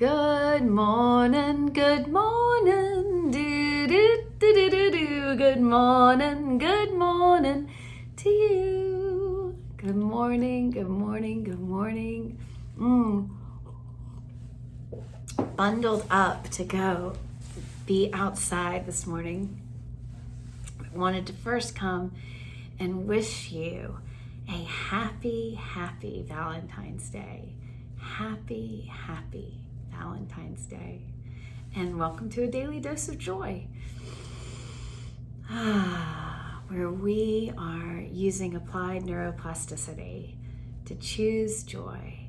Good morning, do do do do do do. Good morning to you. Good morning. Bundled up to go be outside this morning. I wanted to first come and wish you a happy Valentine's Day. Happy Valentine's Day. And welcome to a daily dose of joy, where we are using applied neuroplasticity to choose joy,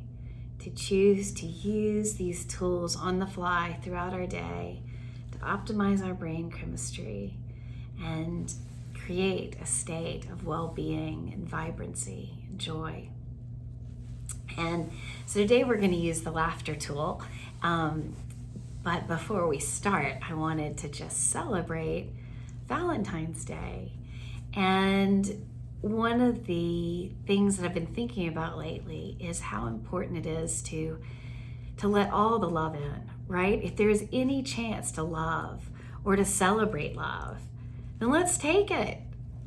to choose to use these tools on the fly throughout our day to optimize our brain chemistry and create a state of well-being and vibrancy and joy. And so today we're going to use the laughter tool. But before we start, I wanted to just celebrate Valentine's Day. And one of the things that I've been thinking about lately is how important it is to let all the love in, right? If there's any chance to love or to celebrate love, then let's take it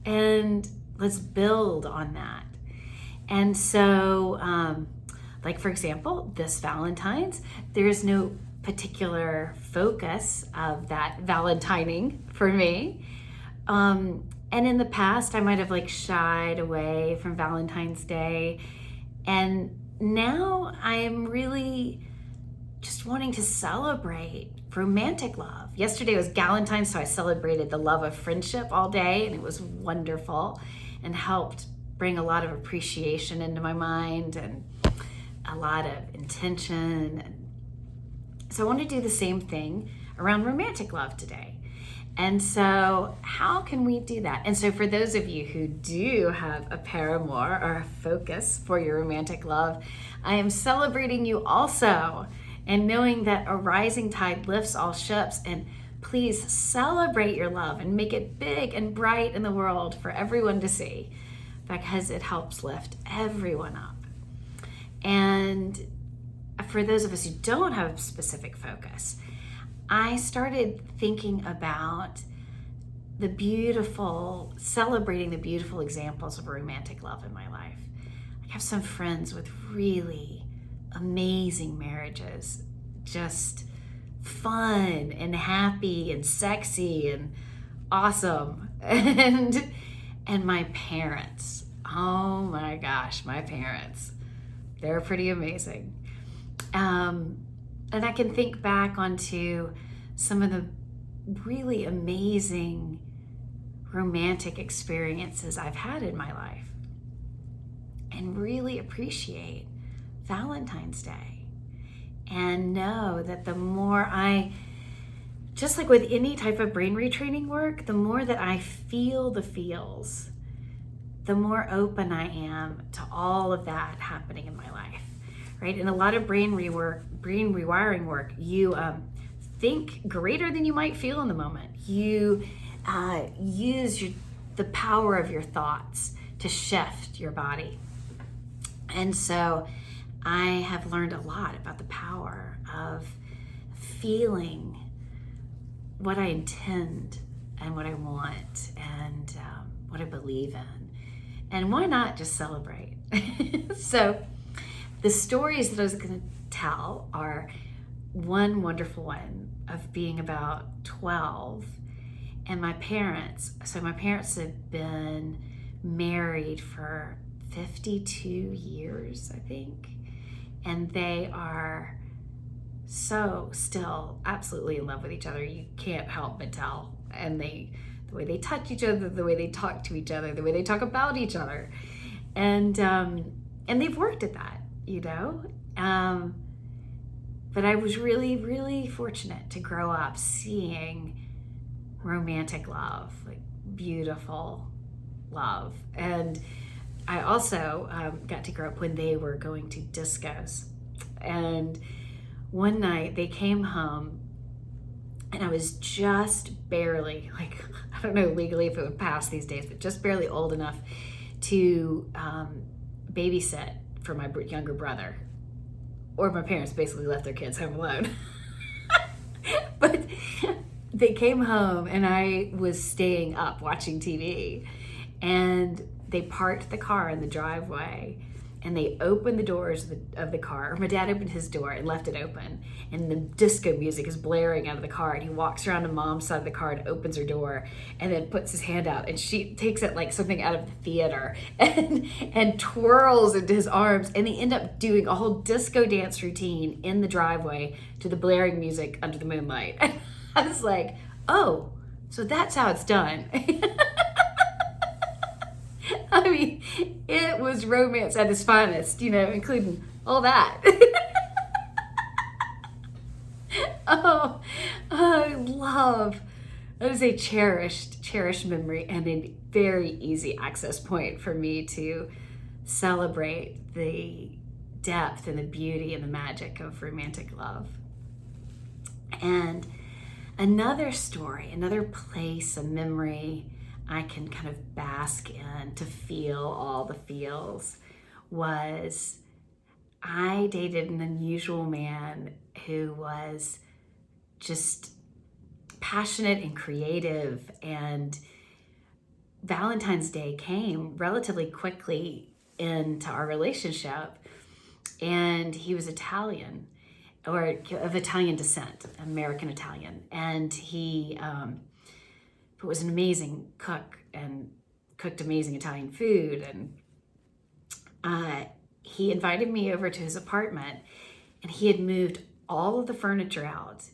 and let's build on that. And so, like for example, this Valentine's, there's no particular focus of that Valentining for me. And in the past, I might have shied away from Valentine's Day. And now I'm really just wanting to celebrate romantic love. Yesterday was Valentine's, so I celebrated the love of friendship all day, and it was wonderful and helped bring a lot of appreciation into my mind and a lot of intention. And so I want to do the same thing around romantic love today. And so how can we do that? And so for those of you who do have a paramour or a focus for your romantic love, I am celebrating you also, and knowing that a rising tide lifts all ships. And please celebrate your love and make it big and bright in the world for everyone to see, because it helps lift everyone up. And for those of us who don't have a specific focus, I started thinking about celebrating the beautiful examples of romantic love in my life. I have some friends with really amazing marriages, just fun and happy and sexy and awesome. And my parents, oh my gosh, my parents, they're pretty amazing. And I can think back onto some of the really amazing romantic experiences I've had in my life and really appreciate Valentine's Day and know that the more just like with any type of brain retraining work, the more that I feel the feels, the more open I am to all of that happening in my life, right? In a lot of brain rewiring work, you think greater than you might feel in the moment. You use the power of your thoughts to shift your body. And so I have learned a lot about the power of feeling what I intend and what I want and what I believe in. And why not just celebrate? So the stories that I was going to tell are one wonderful one of being about 12 and my parents. So my parents have been married for 52 years, I think. And they are so still absolutely in love with each other. You can't help but tell. And the way they touch each other, the way they talk to each other, the way they talk about each other. And they've worked at that, but I was really, really fortunate to grow up seeing romantic love, beautiful love. And I also got to grow up when they were going to discos. And one night they came home and I was just barely, I don't know legally if it would pass these days, but just barely old enough to babysit for my younger brother. or my parents basically left their kids home alone. But they came home and I was staying up watching TV, and they parked the car in the driveway, and they opened the doors of the car, or my dad opened his door and left it open, and the disco music is blaring out of the car, and he walks around to mom's side of the car and opens her door and then puts his hand out, and she takes it like something out of the theater and twirls into his arms, and they end up doing a whole disco dance routine in the driveway to the blaring music under the moonlight. I was like, oh, so that's how it's done. I mean, it was romance at its finest, including all that. Oh, that is a cherished memory, and a very easy access point for me to celebrate the depth and the beauty and the magic of romantic love. And another story, another place, a memory I can kind of bask in to feel all the feels was I dated an unusual man who was just passionate and creative, and Valentine's Day came relatively quickly into our relationship, and he was Italian, or of Italian descent, American Italian, and he was an amazing cook and cooked amazing Italian food, and he invited me over to his apartment, and he had moved all of the furniture out.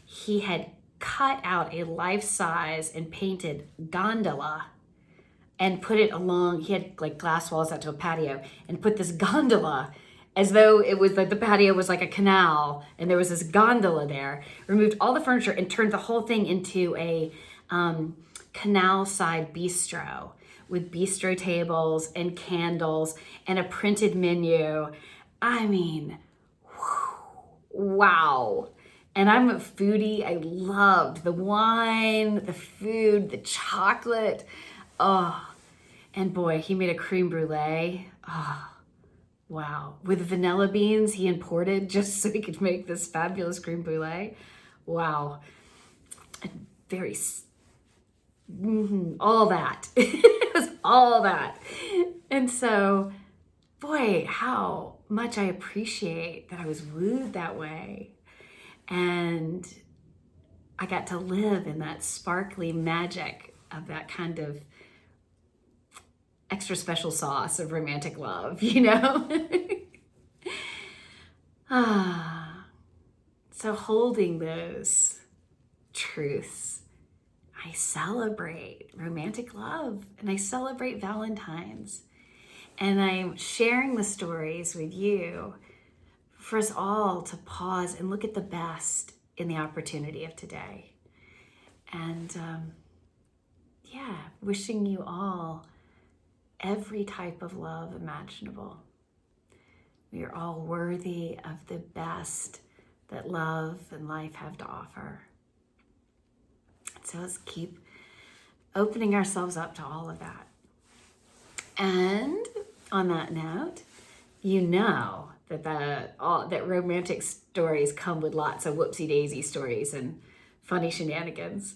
He had cut out a life-size and painted gondola and put it along, he had like glass walls out to a patio, and put this gondola as though it was like the patio was like a canal, and there was this gondola there, removed all the furniture and turned the whole thing into a canal side bistro with bistro tables and candles and a printed menu. I mean, wow. And I'm a foodie. I loved the wine, the food, the chocolate. Oh, and boy, he made a creme brulee. Oh, wow. With vanilla beans he imported just so he could make this fabulous creme brulee. Wow. And very all that. It was all that. And so, boy, how much I appreciate that I was wooed that way. And I got to live in that sparkly magic of that kind of extra special sauce of romantic love, So holding those truths, I celebrate romantic love, and I celebrate Valentines, and I'm sharing the stories with you for us all to pause and look at the best in the opportunity of today. And wishing you all every type of love imaginable. We are all worthy of the best that love and life have to offer. So let's keep opening ourselves up to all of that. And on that note, that romantic stories come with lots of whoopsie-daisy stories and funny shenanigans.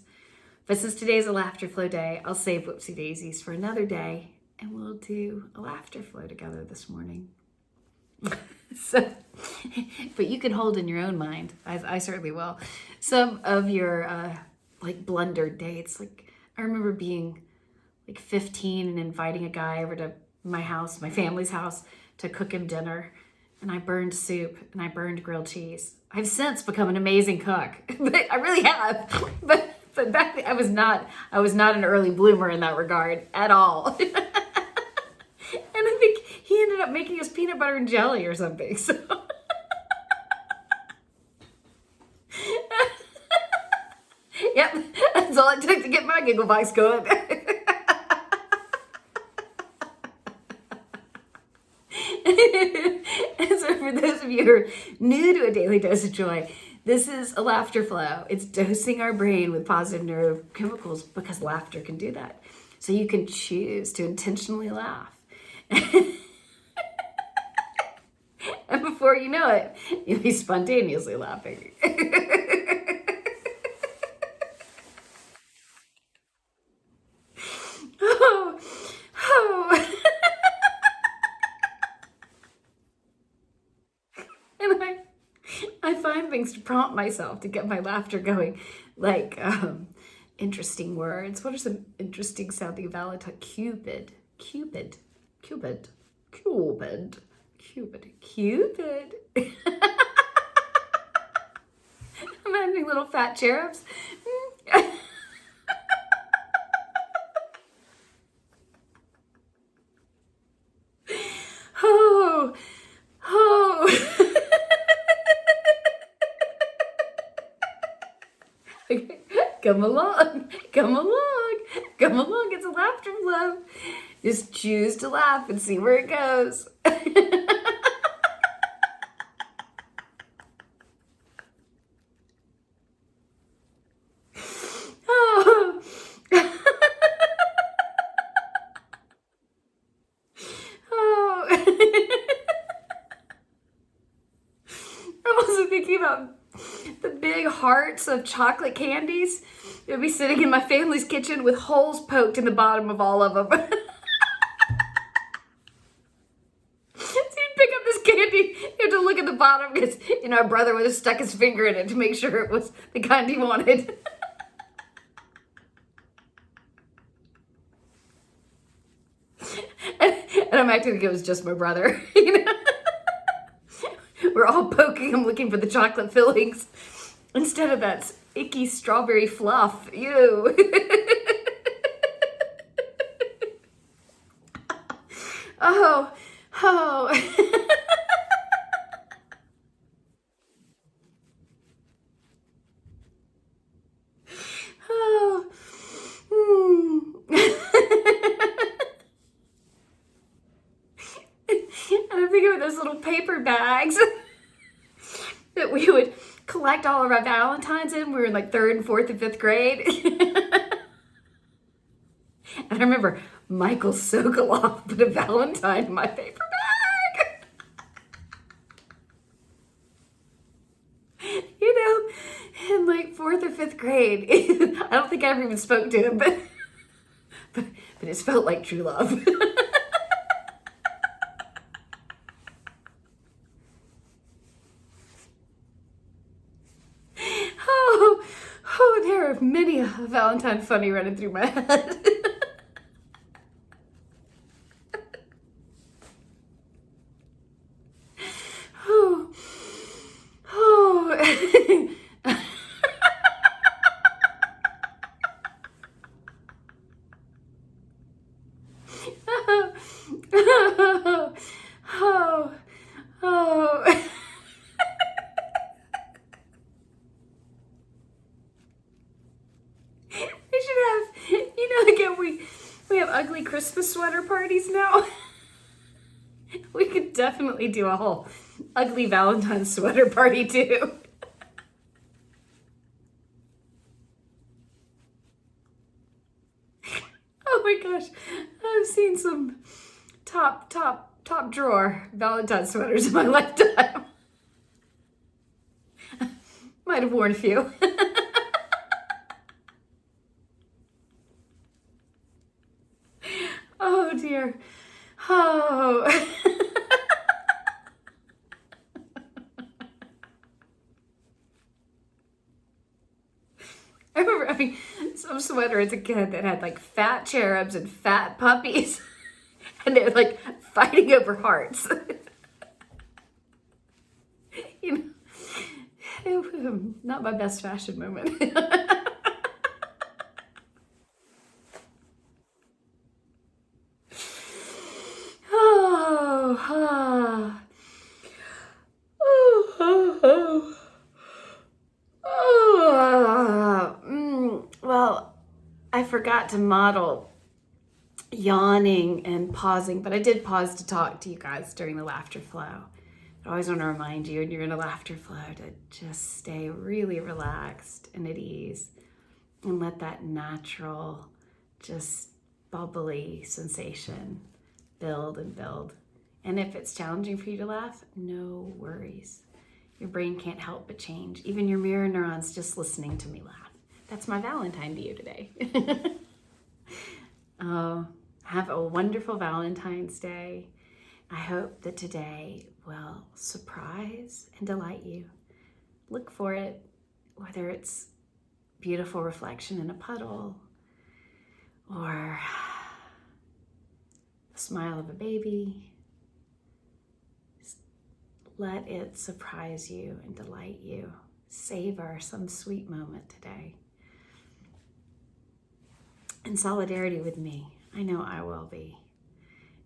But since today's a laughter flow day, I'll save whoopsie-daisies for another day, and we'll do a laughter flow together this morning. But you can hold in your own mind, I certainly will, some of your blundered dates. Like, I remember being like 15 and inviting a guy over to my house, my family's house, to cook him dinner. And I burned soup and I burned grilled cheese. I've since become an amazing cook. I really have. But back then I was not an early bloomer in that regard at all. And I think he ended up making us peanut butter and jelly or something. So yep, that's all it took to get my giggle box going. And so for those of you who are new to A Daily Dose of Joy, this is a laughter flow. It's dosing our brain with positive neurochemicals because laughter can do that. So you can choose to intentionally laugh. And before you know it, you'll be spontaneously laughing. Oh, oh. And I find things to prompt myself to get my laughter going, like interesting words. What are some interesting sounding Valentine? Cupid, Cupid, Cupid, Cupid, Cupid, Cupid. I'm having little fat cherubs. Oh, oh. Come along, come along, come along. It's a laughter flow. Just choose to laugh and see where it goes. Oh. Oh. I'm also thinking about the big hearts of chocolate candies. They'll be sitting in my family's kitchen with holes poked in the bottom of all of them. So you'd pick up this candy, you have to look at the bottom because, our brother would have stuck his finger in it to make sure it was the kind he wanted. And I'm acting like it was just my brother, We're all poking him looking for the chocolate fillings instead of that icky strawberry fluff. Ew. Oh, oh. Oh. And I'm thinking of those little paper bags that we would collect all of our Valentines in. We were in like 3rd and 4th and 5th grade. And I remember Michael Sokoloff put a Valentine in my paper bag. In like 4th or 5th grade. I don't think I ever even spoke to him, but it felt like true love. Oh, there are many a Valentine funny running through my head. Oh, oh. Oh, oh, oh. We should have, again, we have ugly Christmas sweater parties now. We could definitely do a whole ugly Valentine's sweater party too. Oh my gosh, I've seen some top drawer Valentine's sweaters in my lifetime. Might have worn a few. Oh dear. Oh. I remember having some sweater as a kid that had like fat cherubs and fat puppies. And they were like fighting over hearts. Not my best fashion moment. Oh, well, I forgot to model yawning and pausing, but I did pause to talk to you guys during the laughter flow. I always want to remind you when you're in a laughter flow to just stay really relaxed and at ease and let that natural, just bubbly sensation build and build And if it's challenging for you to laugh, no worries. Your brain can't help but change. Even your mirror neurons just listening to me laugh. That's my Valentine to you today. Have a wonderful Valentine's Day. I hope that today will surprise and delight you. Look for it, whether it's beautiful reflection in a puddle or the smile of a baby. Just let it surprise you and delight you. Savor some sweet moment today. In solidarity with me, I know I will be.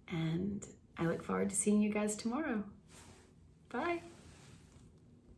And I look forward to seeing you guys tomorrow. Bye.